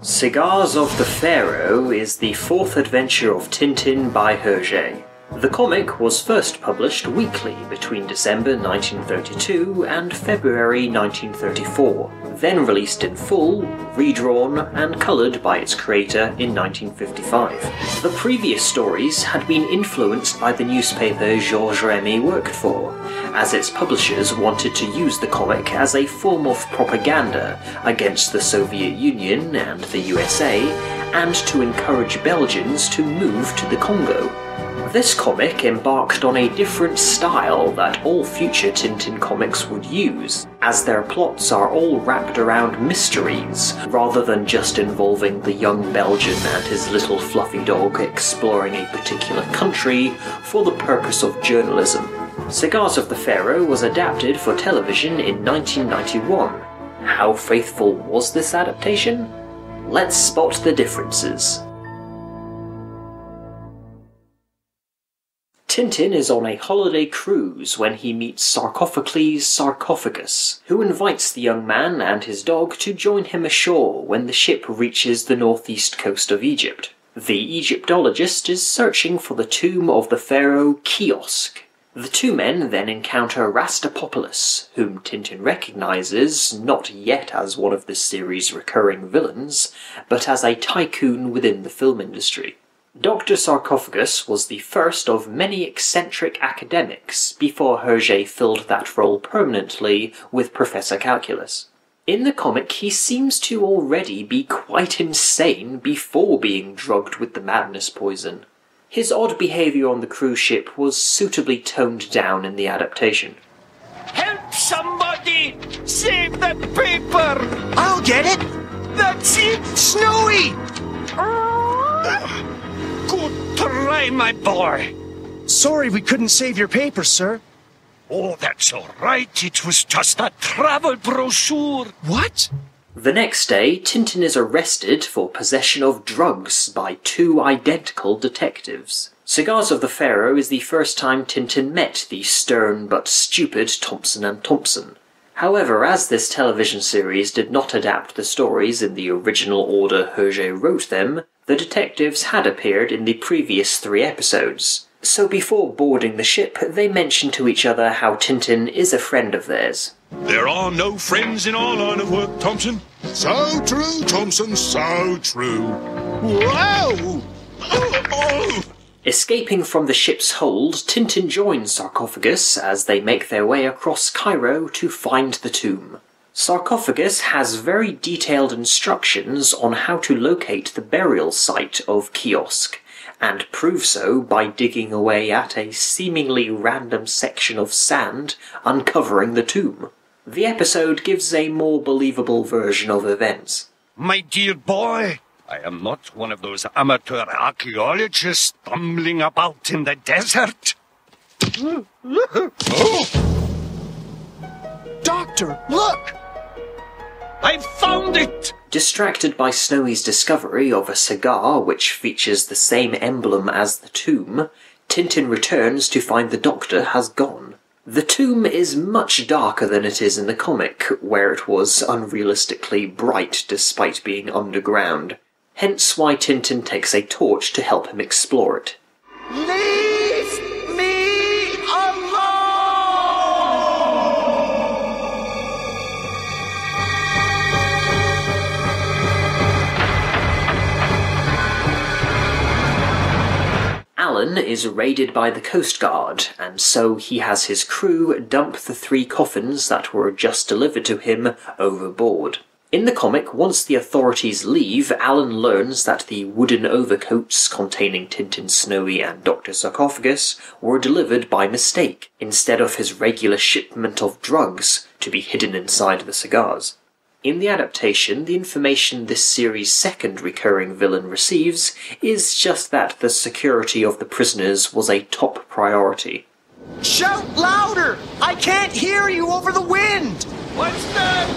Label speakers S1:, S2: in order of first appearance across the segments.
S1: Cigars of the Pharaoh is the fourth adventure of Tintin by Hergé. The comic was first published weekly between December 1932 and February 1934, then released in full, redrawn, and coloured by its creator in 1955. The previous stories had been influenced by the newspaper Georges Remy worked for, as its publishers wanted to use the comic as a form of propaganda against the Soviet Union and the USA, and to encourage Belgians to move to the Congo. This comic embarked on a different style that all future Tintin comics would use, as their plots are all wrapped around mysteries, rather than just involving the young Belgian and his little fluffy dog exploring a particular country for the purpose of journalism. Cigars of the Pharaoh was adapted for television in 1991. How faithful was this adaptation? Let's spot the differences. Tintin is on a holiday cruise when he meets Sarcophocles' sarcophagus, who invites the young man and his dog to join him ashore when the ship reaches the northeast coast of Egypt. The Egyptologist is searching for the tomb of the pharaoh Kih-Oskh. The two men then encounter Rastapopoulos, whom Tintin recognises not yet as one of the series' recurring villains, but as a tycoon within the film industry. Dr. Sarcophagus was the first of many eccentric academics before Hergé filled that role permanently with Professor Calculus. In the comic, he seems to already be quite insane before being drugged with the madness poison. His odd behaviour on the cruise ship was suitably toned down in the adaptation.
S2: Help somebody! Save the paper!
S3: I'll get it!
S2: That's it, Snowy! Good try, my boy!
S3: Sorry we couldn't save your paper, sir.
S2: Oh, that's all right. It was just a travel brochure.
S3: What?
S1: The next day, Tintin is arrested for possession of drugs by two identical detectives. Cigars of the Pharaoh is the first time Tintin met the stern but stupid Thompson and Thompson. However, as this television series did not adapt the stories in the original order Hergé wrote them, the detectives had appeared in the previous 3 episodes. So before boarding the ship, they mention to each other how Tintin is a friend of theirs.
S4: There are no friends in our line of work, Thompson.
S5: So true, Thompson, so true.
S4: Wow! Oh!
S1: Escaping from the ship's hold, Tintin joins Sarcophagus as they make their way across Cairo to find the tomb. Sarcophagus has very detailed instructions on how to locate the burial site of Kih-Oskh, and prove so by digging away at a seemingly random section of sand, uncovering the tomb. The episode gives a more believable version of events.
S2: My dear boy, I am not one of those amateur archaeologists stumbling about in the desert.
S3: Doctor, look!
S2: I found it!
S1: Distracted by Snowy's discovery of a cigar which features the same emblem as the tomb, Tintin returns to find the doctor has gone. The tomb is much darker than it is in the comic, where it was unrealistically bright despite being underground, hence why Tintin takes a torch to help him explore it.
S2: Leave me alone!
S1: Alan is raided by the Coast Guard, and so he has his crew dump the 3 coffins that were just delivered to him overboard. In the comic, once the authorities leave, Alan learns that the wooden overcoats containing Tintin, Snowy and Dr. Sarcophagus were delivered by mistake, instead of his regular shipment of drugs to be hidden inside the cigars. In the adaptation, the information this series' second recurring villain receives is just that the security of the prisoners was a top priority.
S3: Shout louder! I can't hear you over the wind!
S2: What's that?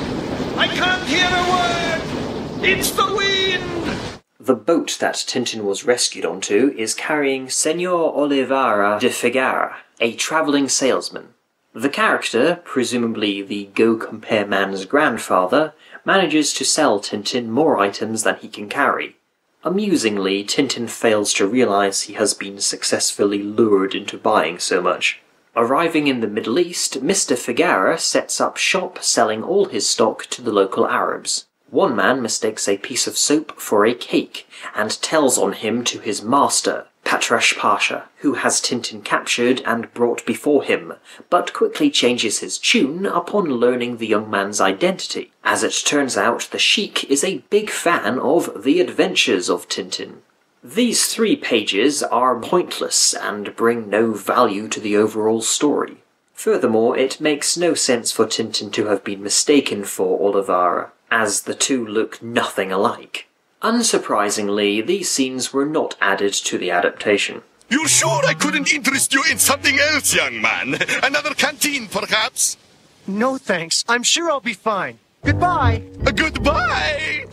S2: I can't hear a word! It's the wind!
S1: The boat that Tintin was rescued onto is carrying Senor Oliveira de Figueira, a travelling salesman. The character, presumably the Go Compare man's grandfather, manages to sell Tintin more items than he can carry. Amusingly, Tintin fails to realise he has been successfully lured into buying so much. Arriving in the Middle East, Mr. Pharaoh sets up shop selling all his stock to the local Arabs. One man mistakes a piece of soap for a cake and tells on him to his master, Patrash Pasha, who has Tintin captured and brought before him, but quickly changes his tune upon learning the young man's identity. As it turns out, the Sheik is a big fan of The Adventures of Tintin. These 3 pages are pointless and bring no value to the overall story. Furthermore, it makes no sense for Tintin to have been mistaken for Olivara, as the two look nothing alike. Unsurprisingly, these scenes were not added to the adaptation.
S5: You sure I couldn't interest you in something else, young man? Another canteen, perhaps?
S3: No thanks. I'm sure I'll be fine. Goodbye.
S5: Goodbye!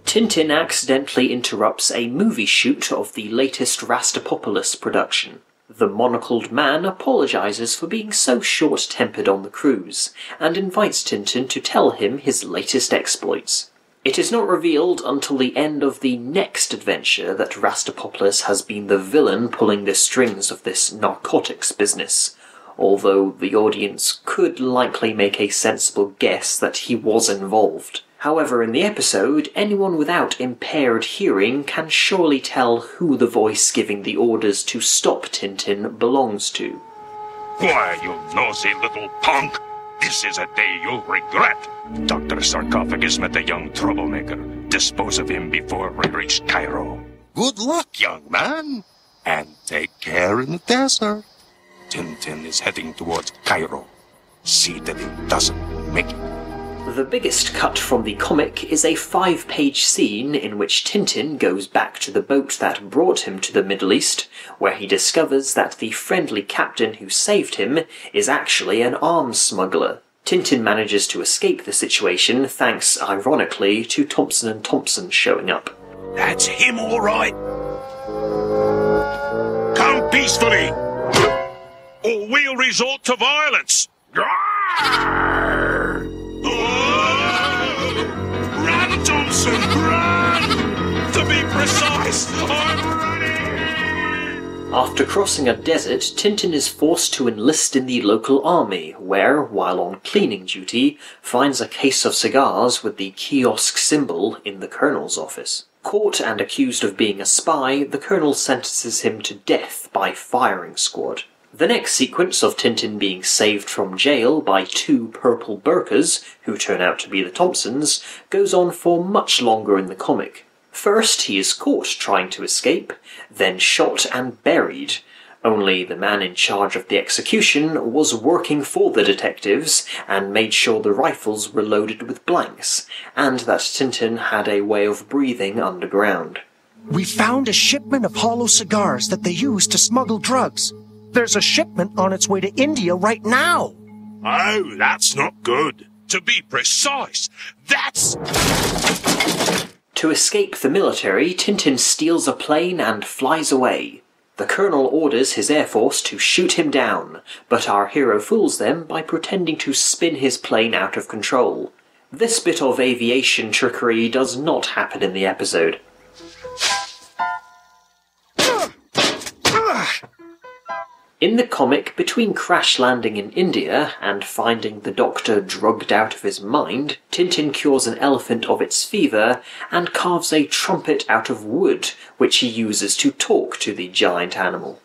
S1: Tintin accidentally interrupts a movie shoot of the latest Rastapopoulos production. The monocled man apologises for being so short-tempered on the cruise, and invites Tintin to tell him his latest exploits. It is not revealed until the end of the next adventure that Rastapopoulos has been the villain pulling the strings of this narcotics business, although the audience could likely make a sensible guess that he was involved. However, in the episode, anyone without impaired hearing can surely tell who the voice giving the orders to stop Tintin belongs to.
S2: Why, you nosy little punk! This is a day you'll regret. Dr. Sarcophagus met a young troublemaker. Dispose of him before we reach Cairo.
S5: Good luck, young man. And take care in the desert.
S2: Tintin is heading towards Cairo. See that he doesn't make it.
S1: The biggest cut from the comic is a 5-page scene in which Tintin goes back to the boat that brought him to the Middle East, where he discovers that the friendly captain who saved him is actually an arms smuggler. Tintin manages to escape the situation thanks, ironically, to Thompson & Thompson showing up.
S2: That's him, all right.
S4: Come peacefully, or we'll resort to violence. Run, Thompson, run! To be precise, I'm running!
S1: After crossing a desert, Tintin is forced to enlist in the local army, where, while on cleaning duty, finds a case of cigars with the Kih-Oskh symbol in the colonel's office. Caught and accused of being a spy, the colonel sentences him to death by firing squad. The next sequence of Tintin being saved from jail by 2 purple burkas, who turn out to be the Thompsons, goes on for much longer in the comic. First, he is caught trying to escape, then shot and buried. Only the man in charge of the execution was working for the detectives and made sure the rifles were loaded with blanks, and that Tintin had a way of breathing underground.
S3: We found a shipment of hollow cigars that they use to smuggle drugs. There's a shipment on its way to India right now.
S4: Oh, that's not good. To be precise, that's...
S1: To escape the military, Tintin steals a plane and flies away. The colonel orders his air force to shoot him down, but our hero fools them by pretending to spin his plane out of control. This bit of aviation trickery does not happen in the episode. In the comic, between crash landing in India and finding the doctor drugged out of his mind, Tintin cures an elephant of its fever and carves a trumpet out of wood, which he uses to talk to the giant animal.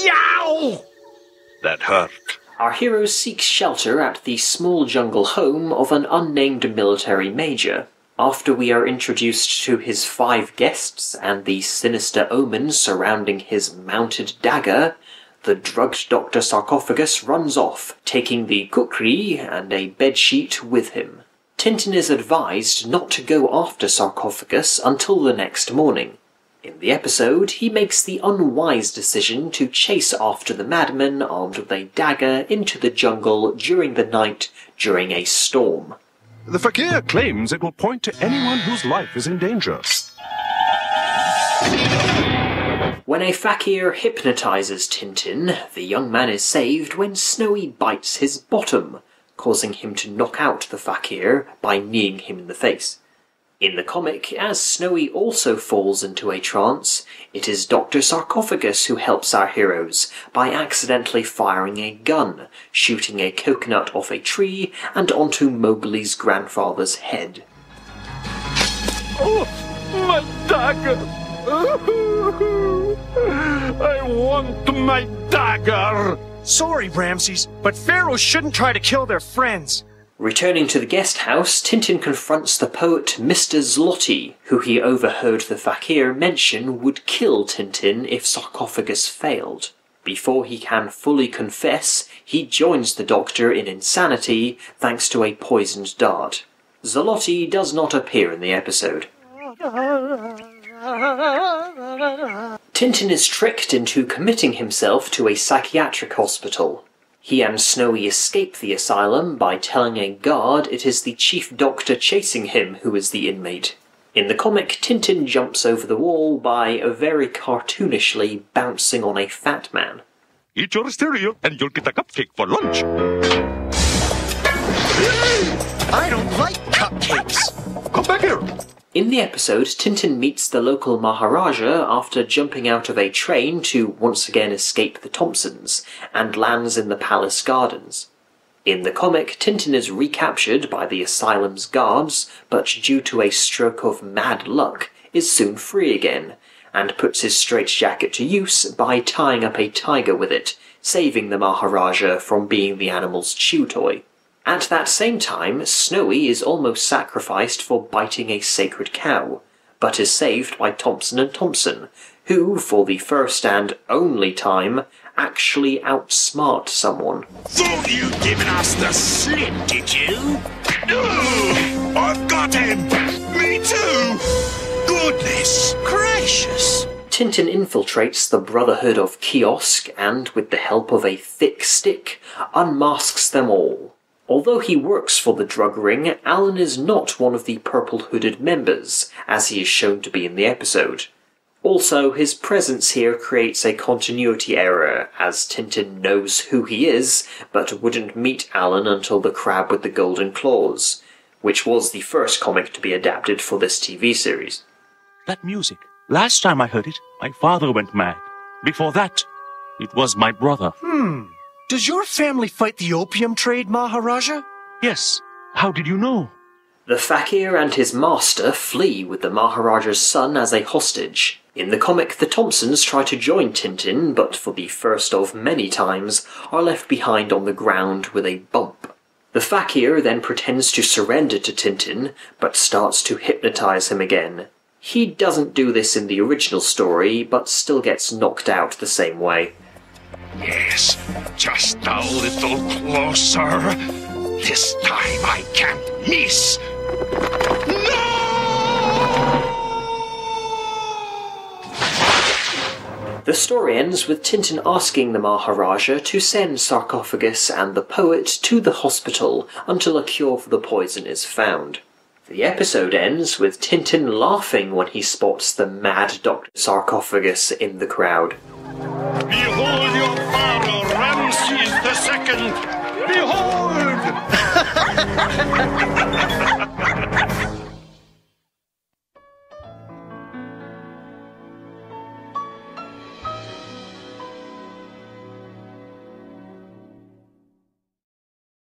S3: Yow!
S2: That hurt.
S1: Our hero seeks shelter at the small jungle home of an unnamed military major. After we are introduced to his 5 guests and the sinister omens surrounding his mounted dagger, the drugged Dr. Sarcophagus runs off, taking the kukri and a bedsheet with him. Tintin is advised not to go after Sarcophagus until the next morning. In the episode, he makes the unwise decision to chase after the madman armed with a dagger into the jungle during the night during a storm.
S6: The fakir claims it will point to anyone whose life is in danger.
S1: When a fakir hypnotizes Tintin, the young man is saved when Snowy bites his bottom, causing him to knock out the fakir by kneeing him in the face. In the comic, as Snowy also falls into a trance, it is Dr. Sarcophagus who helps our heroes by accidentally firing a gun, shooting a coconut off a tree and onto Mowgli's grandfather's head.
S2: Oh, my dagger! I want my dagger!
S3: Sorry, Ramses, but pharaohs shouldn't try to kill their friends.
S1: Returning to the guest house, Tintin confronts the poet Mr. Zloty, who he overheard the fakir mention would kill Tintin if Sarcophagus failed. Before he can fully confess, he joins the doctor in insanity thanks to a poisoned dart. Zloty does not appear in the episode. Tintin is tricked into committing himself to a psychiatric hospital. He and Snowy escape the asylum by telling a guard it is the chief doctor chasing him who is the inmate. In the comic, Tintin jumps over the wall by very cartoonishly bouncing on a fat man.
S2: Eat your cereal and you'll get a cupcake for lunch.
S3: I don't like cupcakes.
S2: Come back here.
S1: In the episode, Tintin meets the local Maharaja after jumping out of a train to once again escape the Thompsons, and lands in the palace gardens. In the comic, Tintin is recaptured by the asylum's guards, but due to a stroke of mad luck, is soon free again, and puts his straitjacket to use by tying up a tiger with it, saving the Maharaja from being the animal's chew toy. At that same time, Snowy is almost sacrificed for biting a sacred cow, but is saved by Thompson and Thompson, who, for the first and only time, actually outsmart someone.
S4: Thought you'd given us the slip, did you? Ugh, I've got him! Me too! Goodness gracious!
S1: Tintin infiltrates the Brotherhood of Kih-Oskh and, with the help of a thick stick, unmasks them all. Although he works for the drug ring, Alan is not one of the purple-hooded members, as he is shown to be in the episode. Also, his presence here creates a continuity error, as Tintin knows who he is, but wouldn't meet Alan until the crab with the golden claws, which was the first comic to be adapted for this TV series.
S6: That music. Last time I heard it, my father went mad. Before that, it was my brother.
S3: Does your family fight the opium trade, Maharaja?
S6: Yes. How did you know?
S1: The fakir and his master flee with the Maharaja's son as a hostage. In the comic, the Thompsons try to join Tintin, but for the first of many times, are left behind on the ground with a bump. The fakir then pretends to surrender to Tintin, but starts to hypnotize him again. He doesn't do this in the original story, but still gets knocked out the same way.
S2: Yes, just a little closer. This time I can't miss. No!
S1: The story ends with Tintin asking the Maharaja to send Sarcophagus and the poet to the hospital until a cure for the poison is found. The episode ends with Tintin laughing when he spots the mad Dr. Sarcophagus in the crowd.
S4: Behold your Pharaoh, Ramses II! Behold!